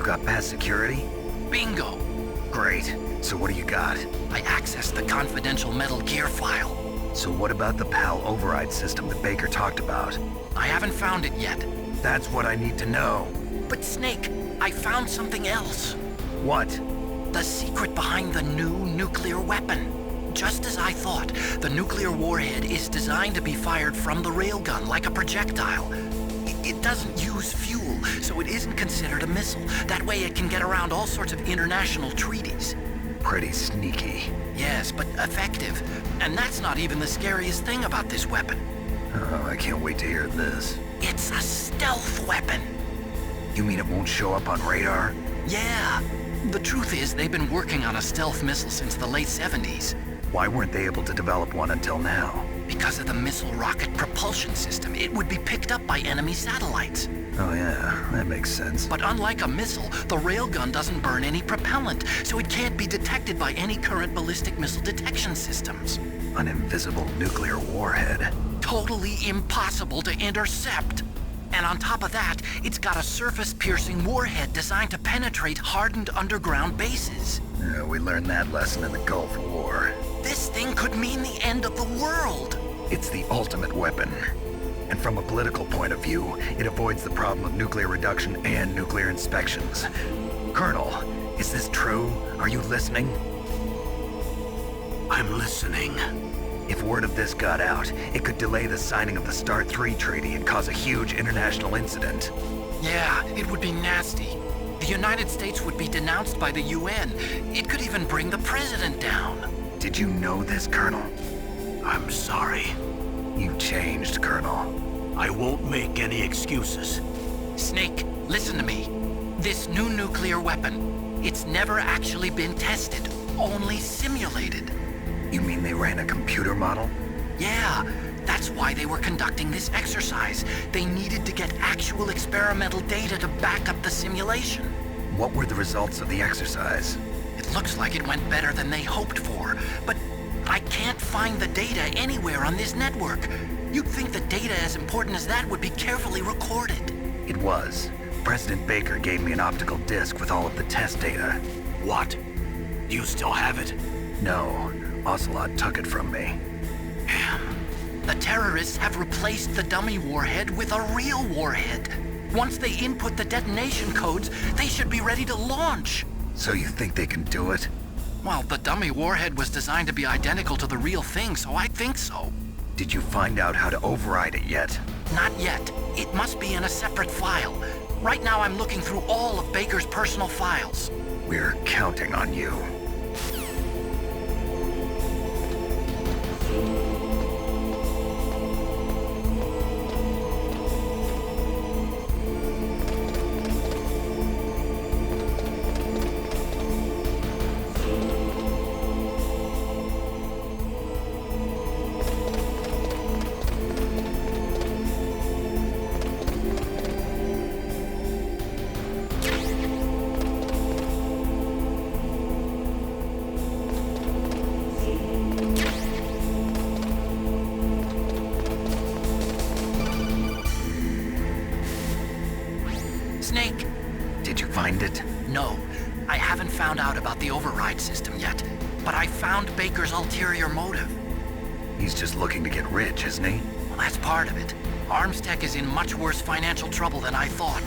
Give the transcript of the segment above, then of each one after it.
got past security? Bingo! Great. So what do you got? I accessed the confidential Metal Gear file. So what about the PAL override system that Baker talked about? I haven't found it yet. That's what I need to know. But Snake, I found something else. What? The secret behind the new nuclear weapon. Just as I thought, the nuclear warhead is designed to be fired from the railgun like a projectile. It doesn't use fuel, so it isn't considered a missile. That way it can get around all sorts of international treaties. Pretty sneaky. Yes, but effective. And that's not even the scariest thing about this weapon. Oh, I can't wait to hear this. It's a stealth weapon. You mean it won't show up on radar? Yeah. The truth is, they've been working on a stealth missile since the late 70s. Why weren't they able to develop one until now? Because of the missile rocket propulsion system, it would be picked up by enemy satellites. Oh yeah, that makes sense. But unlike a missile, the railgun doesn't burn any propellant, so it can't be detected by any current ballistic missile detection systems. An invisible nuclear warhead. Totally impossible to intercept. And on top of that, it's got a surface-piercing warhead designed to penetrate hardened underground bases. Yeah, we learned that lesson in the Gulf War. This thing could mean the end of the world. It's the ultimate weapon. And from a political point of view, it avoids the problem of nuclear reduction and nuclear inspections. Colonel, is this true? Are you listening? I'm listening. If word of this got out, it could delay the signing of the START III treaty and cause a huge international incident. Yeah, it would be nasty. The United States would be denounced by the UN. It could even bring the president down. Did you know this, Colonel? I'm sorry. You changed, Colonel. I won't make any excuses. Snake, listen to me. This new nuclear weapon, it's never actually been tested, only simulated. You mean they ran a computer model? Yeah, that's why they were conducting this exercise. They needed to get actual experimental data to back up the simulation. What were the results of the exercise? It looks like it went better than they hoped for, but I can't find the data anywhere on this network. You'd think the data as important as that would be carefully recorded. It was. President Baker gave me an optical disc with all of the test data. What? Do you still have it? No, Ocelot took it from me. The terrorists have replaced the dummy warhead with a real warhead. Once they input the detonation codes, they should be ready to launch. So you think they can do it? Well, the dummy warhead was designed to be identical to the real thing, so I think so. Did you find out how to override it yet? Not yet. It must be in a separate file. Right now I'm looking through all of Baker's personal files. We're counting on you. Snake! Did you find it? No, I haven't found out about the override system yet, but I found Baker's ulterior motive. He's just looking to get rich, isn't he? Well, that's part of it. Armstech is in much worse financial trouble than I thought.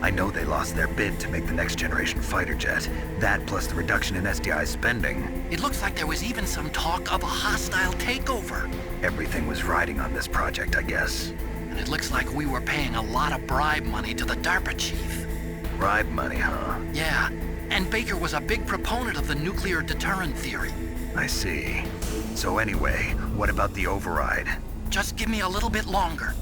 I know they lost their bid to make the next generation fighter jet. That plus the reduction in SDI spending. It looks like there was even some talk of a hostile takeover. Everything was riding on this project, I guess. And it looks like we were paying a lot of bribe money to the DARPA chief. Bribe money, huh? Yeah, and Baker was a big proponent of the nuclear deterrent theory. I see. So anyway, what about the override? Just give me a little bit longer.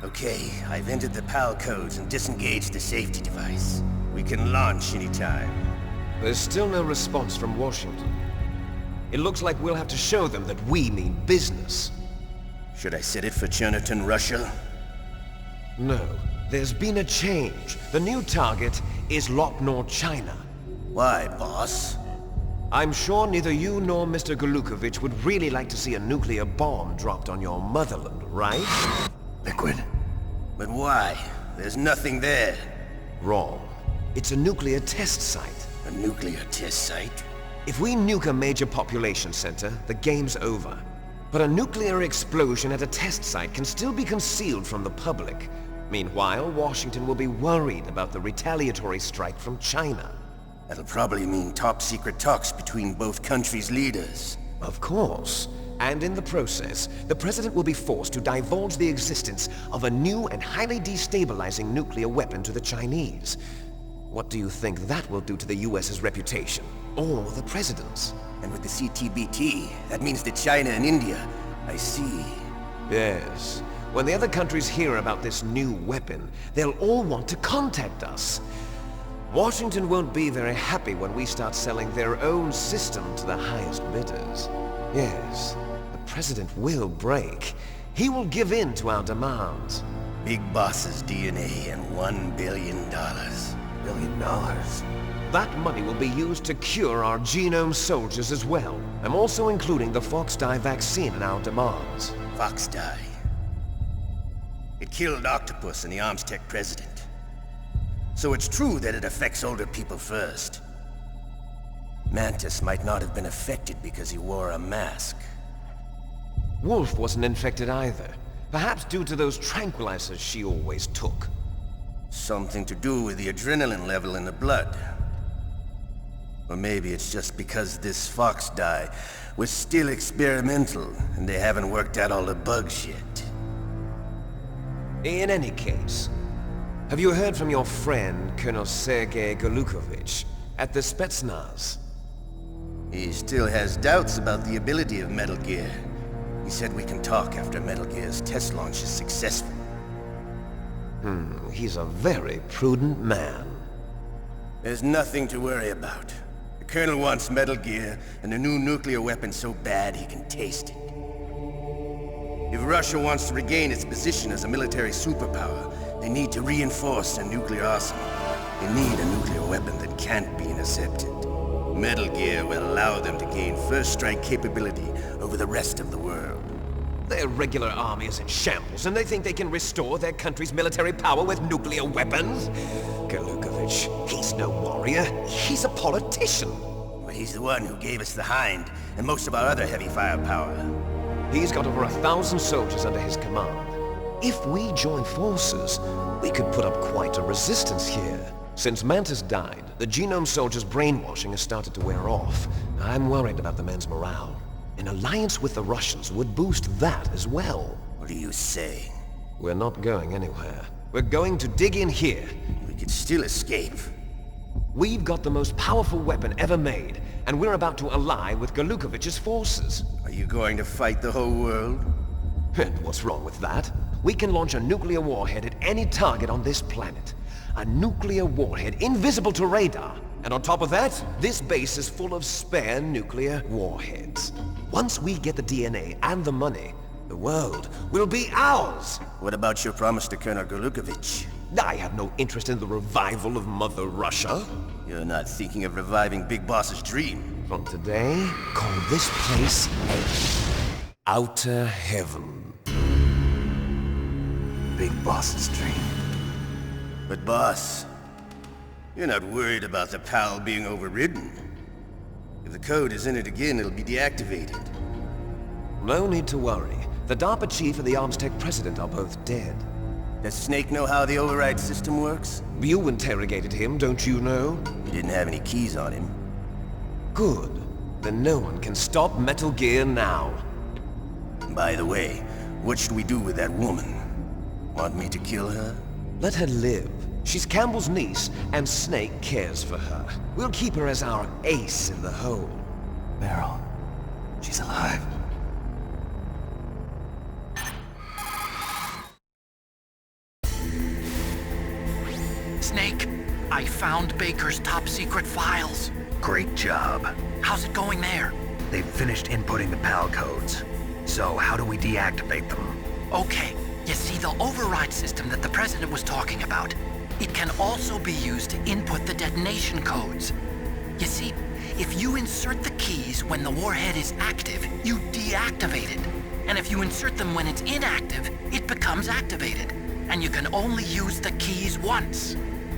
Okay, I've entered the PAL codes and disengaged the safety device. We can launch anytime. There's still no response from Washington. It looks like we'll have to show them that we mean business. Should I set it for Cherniton, Russia? No, there's been a change. The new target is Lopnor, China. Why, boss? I'm sure neither you nor Mr. Golukovich would really like to see a nuclear bomb dropped on your motherland, right? Liquid. But why? There's nothing there. Wrong. It's a nuclear test site. A nuclear test site? If we nuke a major population center, the game's over. But a nuclear explosion at a test site can still be concealed from the public. Meanwhile, Washington will be worried about the retaliatory strike from China. That'll probably mean top-secret talks between both countries' leaders. Of course. And in the process, the President will be forced to divulge the existence of a new and highly destabilizing nuclear weapon to the Chinese. What do you think that will do to the US's reputation? Or the President's? And with the CTBT, that means that China and India. I see. Yes. When the other countries hear about this new weapon, they'll all want to contact us. Washington won't be very happy when we start selling their own system to the highest bidders. Yes, the President will break. He will give in to our demands. Big Boss's DNA and $1 billion. $1 billion? That money will be used to cure our genome soldiers as well. I'm also including the Fox-Die vaccine in our demands. Fox-Die. It killed Octopus and the Armstech president. So it's true that it affects older people first. Mantis might not have been affected because he wore a mask. Wolf wasn't infected either. Perhaps due to those tranquilizers she always took. Something to do with the adrenaline level in the blood. Or maybe it's just because this Fox-Die was still experimental and they haven't worked out all the bugs yet. In any case, have you heard from your friend, Colonel Sergei Golukovich, at the Spetsnaz? He still has doubts about the ability of Metal Gear. He said we can talk after Metal Gear's test launch is successful. He's a very prudent man. There's nothing to worry about. The Colonel wants Metal Gear and a new nuclear weapon so bad he can taste it. If Russia wants to regain its position as a military superpower, they need to reinforce their nuclear arsenal. They need a nuclear weapon that can't be intercepted. Metal Gear will allow them to gain first strike capability over the rest of the world. Their regular army is in shambles, and they think they can restore their country's military power with nuclear weapons? Golukovich, he's no warrior. He's a politician. But he's the one who gave us the Hind and most of our other heavy firepower. He's got over 1,000 soldiers under his command. If we join forces, we could put up quite a resistance here. Since Mantis died, the genome soldiers' brainwashing has started to wear off. I'm worried about the men's morale. An alliance with the Russians would boost that as well. What are you saying? We're not going anywhere. We're going to dig in here. We could still escape. We've got the most powerful weapon ever made, and we're about to ally with Golukovich's forces. Are you going to fight the whole world? And what's wrong with that? We can launch a nuclear warhead at any target on this planet. A nuclear warhead invisible to radar. And on top of that, this base is full of spare nuclear warheads. Once we get the DNA and the money, the world will be ours! What about your promise to Colonel Golukovich? I have no interest in the revival of Mother Russia. You're not thinking of reviving Big Boss's dream. From today, call this place Outer Heaven. Big Boss's dream. But boss, you're not worried about the PAL being overridden. If the code is in it again, it'll be deactivated. No need to worry. The DARPA chief and the Armstech president are both dead. Does Snake know how the override system works? You interrogated him, don't you know? He didn't have any keys on him. Good. Then no one can stop Metal Gear now. By the way, what should we do with that woman? Want me to kill her? Let her live. She's Campbell's niece, and Snake cares for her. We'll keep her as our ace in the hole. Meryl. She's alive. Snake, I found Baker's top-secret files. Great job. How's it going there? They've finished inputting the PAL codes. So how do we deactivate them? Okay, you see the override system that the President was talking about? It can also be used to input the detonation codes. You see, if you insert the keys when the warhead is active, you deactivate it. And if you insert them when it's inactive, it becomes activated. And you can only use the keys once.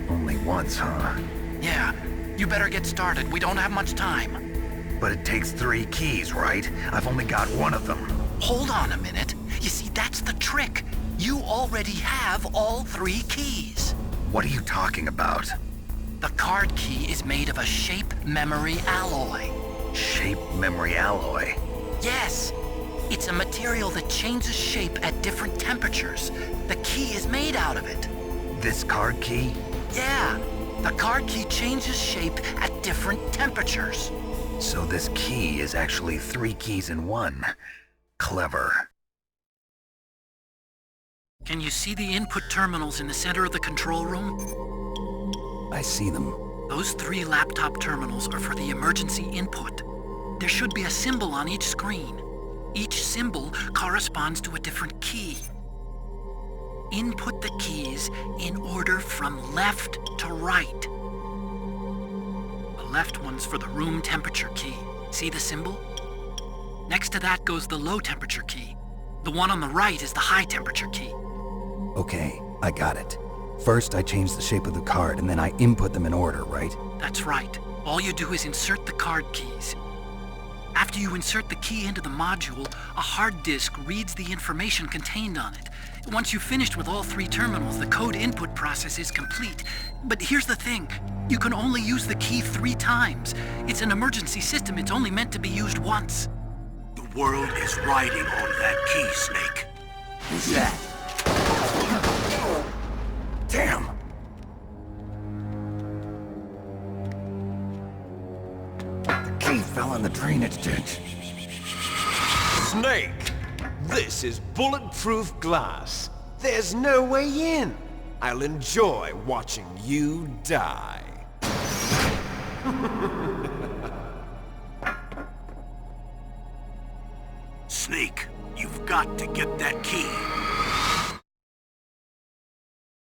Only once, huh? Yeah, you better get started. We don't have much time. But it takes 3 keys, right? I've only got 1 of them. Hold on a minute. You see, that's the trick. You already have all 3 keys. What are you talking about? The card key is made of a shape memory alloy. Shape memory alloy? Yes. It's a material that changes shape at different temperatures. The key is made out of it. This card key? Yeah. The card key changes shape at different temperatures. So this key is actually 3 keys in 1. Clever. Can you see the input terminals in the center of the control room? I see them. Those 3 laptop terminals are for the emergency input. There should be a symbol on each screen. Each symbol corresponds to a different key. Input the keys in order from left to right. The left one's for the room temperature key. See the symbol? Next to that goes the low temperature key. The one on the right is the high temperature key. Okay, I got it. First, I change the shape of the card, and then I input them in order, right? That's right. All you do is insert the card keys. After you insert the key into the module, a hard disk reads the information contained on it. Once you've finished with all 3 terminals, the code input process is complete. But here's the thing. You can only use the key 3 times. It's an emergency system. It's only meant to be used once. The world is riding on that key, Snake. Who's that? Damn! The key fell in the drainage ditch. Snake! This is bulletproof glass. There's no way in. I'll enjoy watching you die. Snake, you've got to get that key.